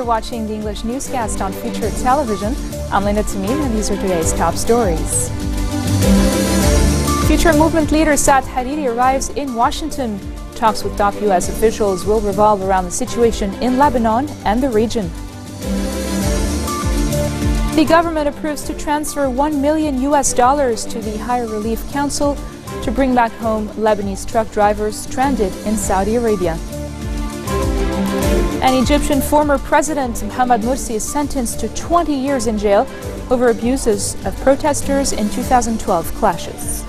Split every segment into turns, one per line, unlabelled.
watching the English newscast on Future Television. I'm Lena Tamim, and these are today's top stories. Future movement leader Saad Hariri arrives in Washington. Talks with top U.S. officials will revolve around the situation in Lebanon and the region. The government approves to transfer $1 million to the Higher Relief Council to bring back home Lebanese truck drivers stranded in Saudi Arabia. An Egyptian former president, Mohamed Morsi, is sentenced to 20 years in jail over abuses of protesters in 2012 clashes.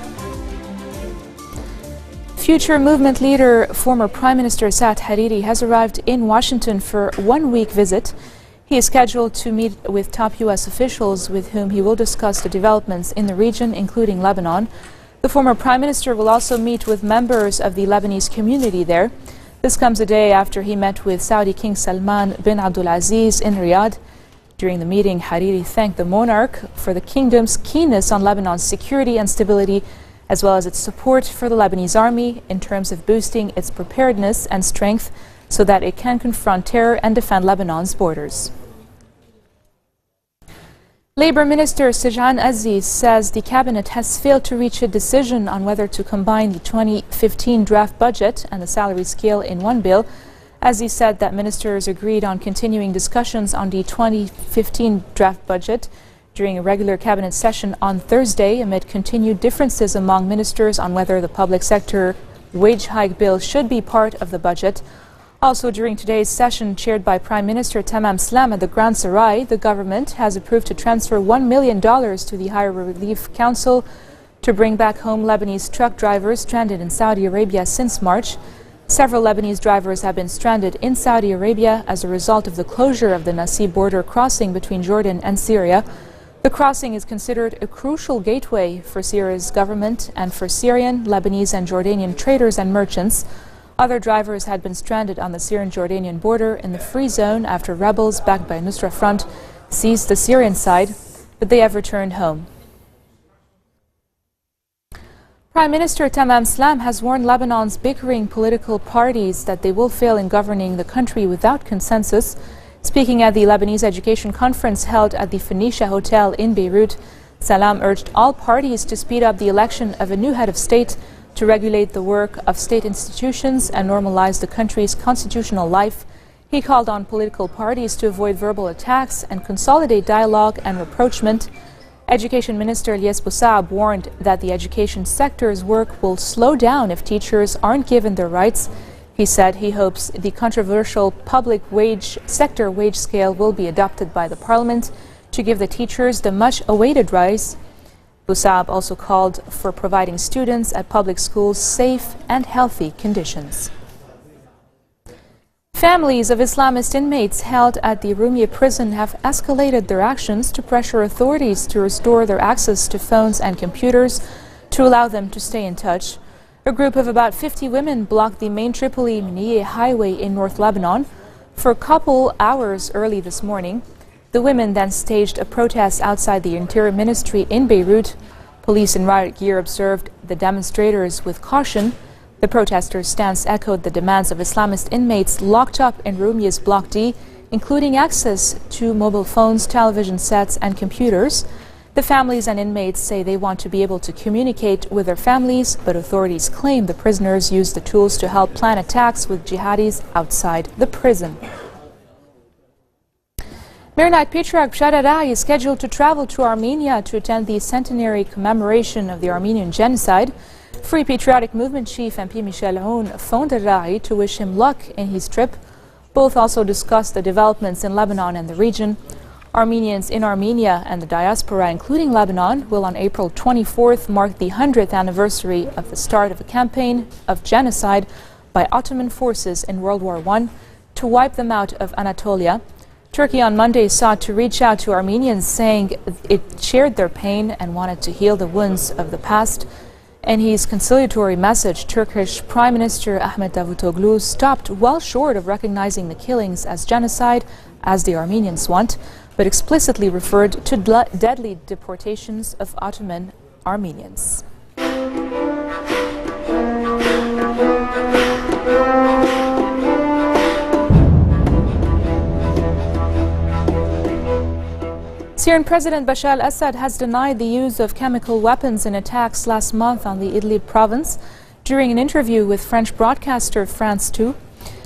Future movement leader, former Prime Minister Saad Hariri, has arrived in Washington for a one-week visit. He is scheduled to meet with top U.S. officials with whom he will discuss the developments in the region, including Lebanon. The former Prime Minister will also meet with members of the Lebanese community there. This comes a day after he met with Saudi King Salman bin Abdulaziz in Riyadh. During the meeting, Hariri thanked the monarch for the kingdom's keenness on Lebanon's security and stability, as well as its support for the Lebanese army in terms of boosting its preparedness and strength so that it can confront terror and defend Lebanon's borders. Labour Minister Sajjan Aziz says the cabinet has failed to reach a decision on whether to combine the 2015 draft budget and the salary scale in one bill. Aziz said that ministers agreed on continuing discussions on the 2015 draft budget during a regular cabinet session on Thursday amid continued differences among ministers on whether the public sector wage hike bill should be part of the budget. Also, during today's session chaired by Prime Minister Tamam Slam at the Grand Sarai, the government has approved to transfer $1 million to the Higher Relief Council to bring back home Lebanese truck drivers stranded in Saudi Arabia since March. Several Lebanese drivers have been stranded in Saudi Arabia as a result of the closure of the Nasib border crossing between Jordan and Syria. The crossing is considered a crucial gateway for Syria's government and for Syrian, Lebanese and Jordanian traders and merchants. Other drivers had been stranded on the Syrian-Jordanian border in the free zone after rebels backed by Nusra Front seized the Syrian side, but they have returned home. Prime Minister Tamam Slam has warned Lebanon's bickering political parties that they will fail in governing the country without consensus. Speaking at the Lebanese Education Conference held at the Phoenicia Hotel in Beirut, Salam urged all parties to speed up the election of a new head of state to regulate the work of state institutions and normalize the country's constitutional life. He called on political parties to avoid verbal attacks and consolidate dialogue and rapprochement. Education Minister Ilyes Boussab warned that the education sector's work will slow down if teachers aren't given their rights. He said he hopes the controversial public sector wage scale will be adopted by the parliament to give the teachers the much-awaited rise. Boussab also called for providing students at public schools safe and healthy conditions. Families of Islamist inmates held at the Urmia prison have escalated their actions to pressure authorities to restore their access to phones and computers to allow them to stay in touch. A group of about 50 women blocked the main Tripoli-Mnieh highway in North Lebanon for a couple hours early this morning. The women then staged a protest outside the Interior Ministry in Beirut. Police in riot gear observed the demonstrators with caution. The protesters' stance echoed the demands of Islamist inmates locked up in Rumia's Block D, including access to mobile phones, television sets and computers. The families and inmates say they want to be able to communicate with their families, but authorities claim the prisoners used the tools to help plan attacks with jihadis outside the prison. Maronite Patriarch Beshara is scheduled to travel to Armenia to attend the centenary commemoration of the Armenian genocide. Free Patriotic Movement Chief MP Michel Aoun phoned Rai to wish him luck in his trip. Both also discussed the developments in Lebanon and the region. Armenians in Armenia and the diaspora, including Lebanon, will on April 24th mark the 100th anniversary of the start of a campaign of genocide by Ottoman forces in World War I to wipe them out of Anatolia. Turkey on Monday sought to reach out to Armenians, saying it shared their pain and wanted to heal the wounds of the past. In his conciliatory message, Turkish Prime Minister Ahmet Davutoglu stopped well short of recognizing the killings as genocide, as the Armenians want, but explicitly referred to deadly deportations of Ottoman Armenians. Syrian President Bashar al-Assad has denied the use of chemical weapons in attacks last month on the Idlib province during an interview with French broadcaster France 2.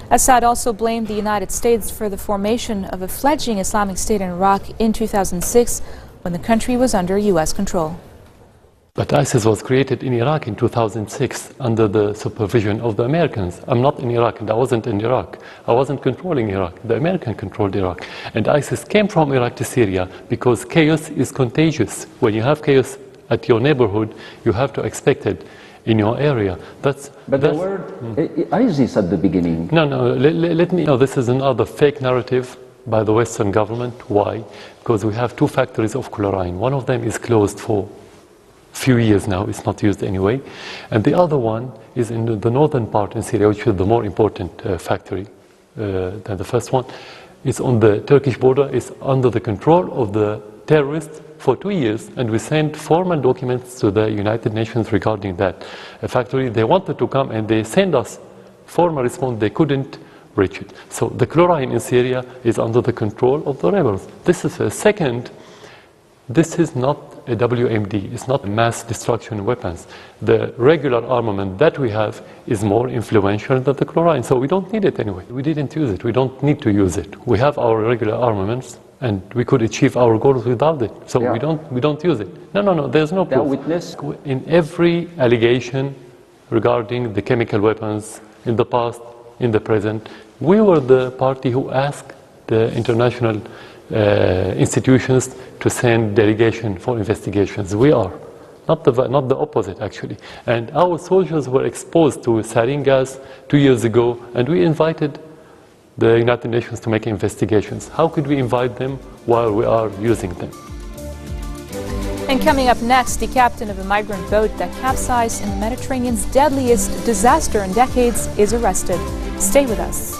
Assad also blamed the United States for the formation of a fledgling Islamic State in Iraq in 2006 when the country was under U.S. control.
But ISIS was created in Iraq in 2006 under the supervision of the Americans. I'm not in Iraq, and I wasn't in Iraq. I wasn't controlling Iraq. The Americans controlled Iraq. And ISIS came from Iraq to Syria because chaos is contagious. When you have chaos at your neighborhood, you have to expect it in your area.
But the word ISIS at the beginning.
No, let me know. This is another fake narrative by the Western government. Why? Because we have two factories of chlorine. One of them is closed for few years now, it's not used anyway. And the other one is in the northern part in Syria, which is the more important factory than the first one. It's on the Turkish border, it's under the control of the terrorists for 2 years, and we sent formal documents to the United Nations regarding that factory. They wanted to come and they sent us formal response, they couldn't reach it. So the chlorine in Syria is under the control of the rebels. This is a second, this is not a WMD, it's not mass destruction weapons. The regular armament that we have is more influential than the chlorine, so we don't need it anyway. We didn't use it, we don't need to use it. We have our regular armaments and we could achieve our goals without it, so we don't use it. No, there's no proof.
Witness?
In every allegation regarding the chemical weapons in the past, in the present, we were the party who asked the international institutions to send delegation for investigations. We are, not the opposite actually. And our soldiers were exposed to sarin gas 2 years ago, and we invited the United Nations to make investigations. How could we invite them while we are using them?
And coming up next, the captain of a migrant boat that capsized in the Mediterranean's deadliest disaster in decades is arrested. Stay with us.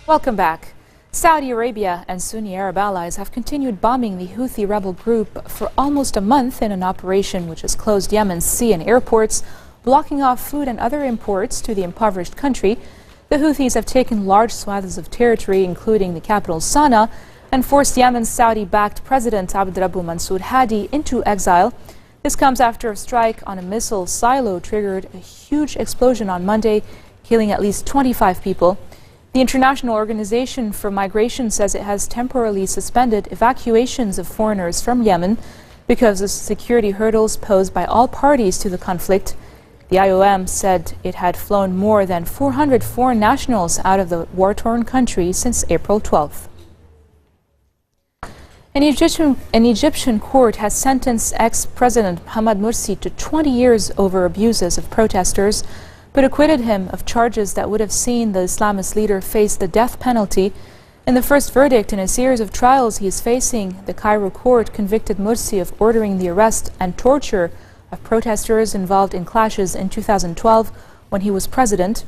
Welcome back. Saudi Arabia and Sunni Arab allies have continued bombing the Houthi rebel group for almost a month in an operation which has closed Yemen's sea and airports, blocking off food and other imports to the impoverished country. The Houthis have taken large swathes of territory, including the capital Sana'a, and forced Yemen's Saudi-backed President Abdrabbu Mansur Hadi into exile. This comes after a strike on a missile silo triggered a huge explosion on Monday, killing at least 25 people. The International Organization for Migration says it has temporarily suspended evacuations of foreigners from Yemen because of security hurdles posed by all parties to the conflict. The IOM said it had flown more than 400 foreign nationals out of the war-torn country since April 12th. An Egyptian court has sentenced ex-President Mohamed Morsi to 20 years over abuses of protesters, but acquitted him of charges that would have seen the Islamist leader face the death penalty. In the first verdict in a series of trials he is facing, the Cairo court convicted Morsi of ordering the arrest and torture of protesters involved in clashes in 2012 when he was president.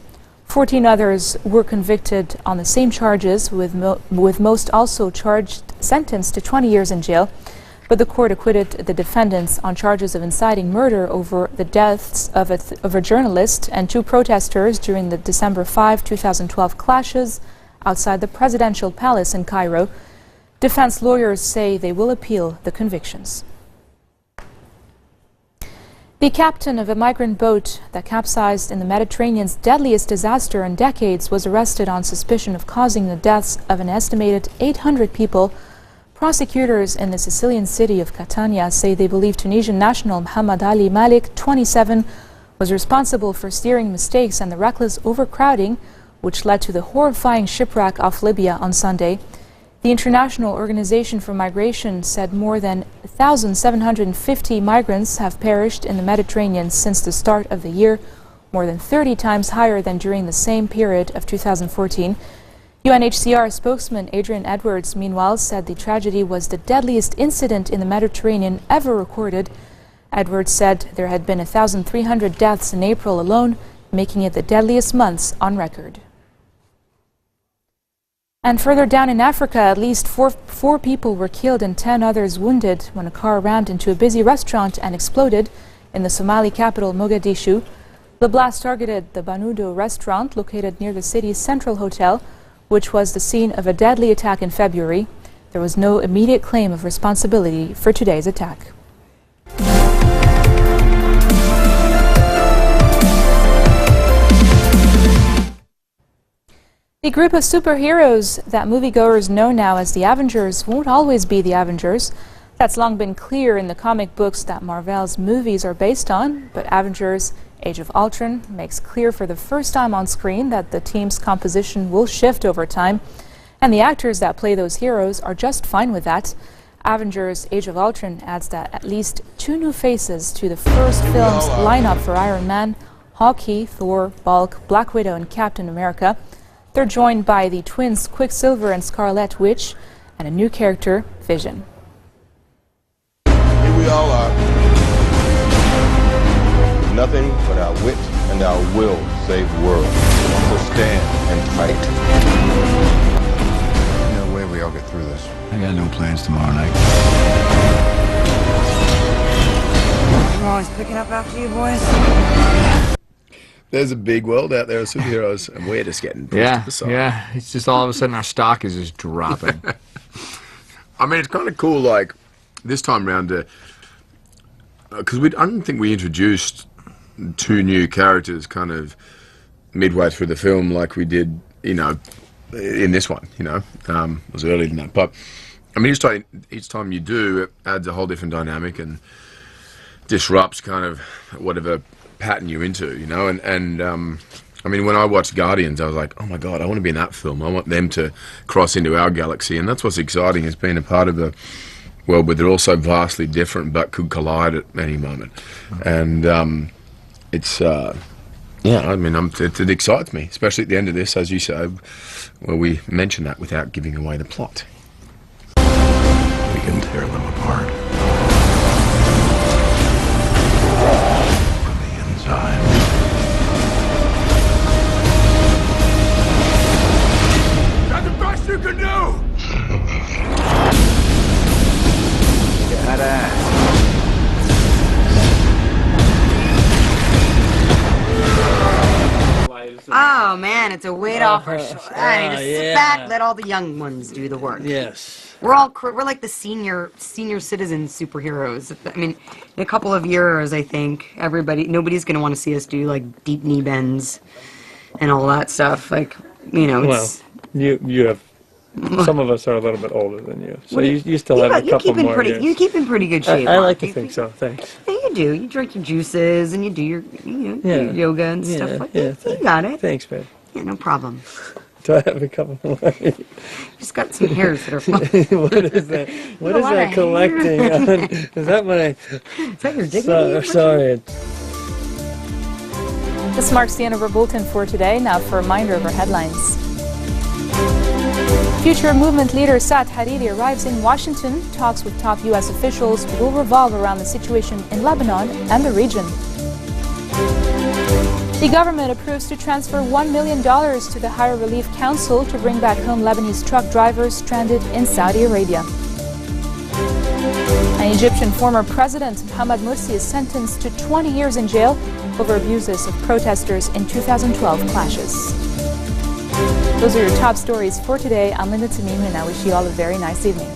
14 others were convicted on the same charges, with most also sentenced to 20 years in jail. But the court acquitted the defendants on charges of inciting murder over the deaths of a journalist and 2 protesters during the December 5, 2012 clashes outside the presidential palace in Cairo. Defense lawyers say they will appeal the convictions. The captain of a migrant boat that capsized in the Mediterranean's deadliest disaster in decades was arrested on suspicion of causing the deaths of an estimated 800 people. Prosecutors in the Sicilian city of Catania say they believe Tunisian national Mohamed Ali Malik, 27, was responsible for steering mistakes and the reckless overcrowding which led to the horrifying shipwreck off Libya on Sunday. The International Organization for Migration said more than 1,750 migrants have perished in the Mediterranean since the start of the year, more than 30 times higher than during the same period of 2014. UNHCR spokesman Adrian Edwards, meanwhile, said the tragedy was the deadliest incident in the Mediterranean ever recorded. Edwards said there had been 1,300 deaths in April alone, making it the deadliest months on record. And further down in Africa, at least four people were killed and 10 others wounded when a car rammed into a busy restaurant and exploded in the Somali capital Mogadishu. The blast targeted the Banudo restaurant located near the city's central hotel, which was the scene of a deadly attack in February. There was no immediate claim of responsibility for today's attack. The group of superheroes that moviegoers know now as the Avengers won't always be the Avengers. That's long been clear in the comic books that Marvel's movies are based on, but Avengers: Age of Ultron makes clear for the first time on screen that the team's composition will shift over time, and the actors that play those heroes are just fine with that. Avengers: Age of Ultron adds that at least 2 new faces to the first film's lineup for Iron Man, Hawkeye, Thor, Hulk, Black Widow, and Captain America. They're joined by the twins Quicksilver and Scarlet Witch, and a new character, Vision.
Here we all are. Nothing but our wit and our will save the world. So stand and fight.
No way we all get through this. I got no plans tomorrow night.
I'm always picking up after you boys.
There's a big world out there of superheroes, and we're just getting pushed to the side.
Yeah, it's just all of a sudden our stock is just dropping.
I mean, it's kind of cool, like, this time around, because I don't think we introduced 2 new characters kind of midway through the film like we did, you know, in this one, you know. It was earlier than that. But, I mean, each time you do, it adds a whole different dynamic and disrupts kind of whatever pattern you're into, you know. And I mean, when I watched Guardians, I was like, oh my God, I want to be in that film. I want them to cross into our galaxy. And that's what's exciting, is being a part of a world where they're all so vastly different but could collide at any moment. And it's, yeah, I mean, it excites me, especially at the end of this, as you say, where we mention that without giving away the plot. We can tear them apart.
That's the best you can do!
Oh man, it's a weight off our shoulders. I need to sit back, let all the young ones do the work.
Yes.
We're like the senior citizen superheroes. I mean, in a couple of years, I think nobody's gonna want to see us do like deep knee bends and all that stuff. Like, you know, it's...
Well, you have... Some of us are a little bit older than you, so you still have a couple more years.
You keep in pretty good shape.
I like to think so, thanks.
Yeah, you do. You drink your juices and you do your, your yoga and stuff like that. You got it.
Thanks, babe.
Yeah, no problem.
Do I have a couple more?
Just got some hairs that are fun.
What is that? What is that collecting on? Is that my...
Is that your dignity?
Sorry.
This marks the end of our bulletin for today. Now for a reminder of our headlines. Future movement leader Saad Hariri arrives in Washington. Talks with top U.S. officials will revolve around the situation in Lebanon and the region. The government approves to transfer $1 million to the Higher Relief Council to bring back home Lebanese truck drivers stranded in Saudi Arabia. An Egyptian former president, Mohamed Morsi, is sentenced to 20 years in jail over abuses of protesters in 2012 clashes. Those are your top stories for today. I'm Linda Tamimu, and I wish you all a very nice evening.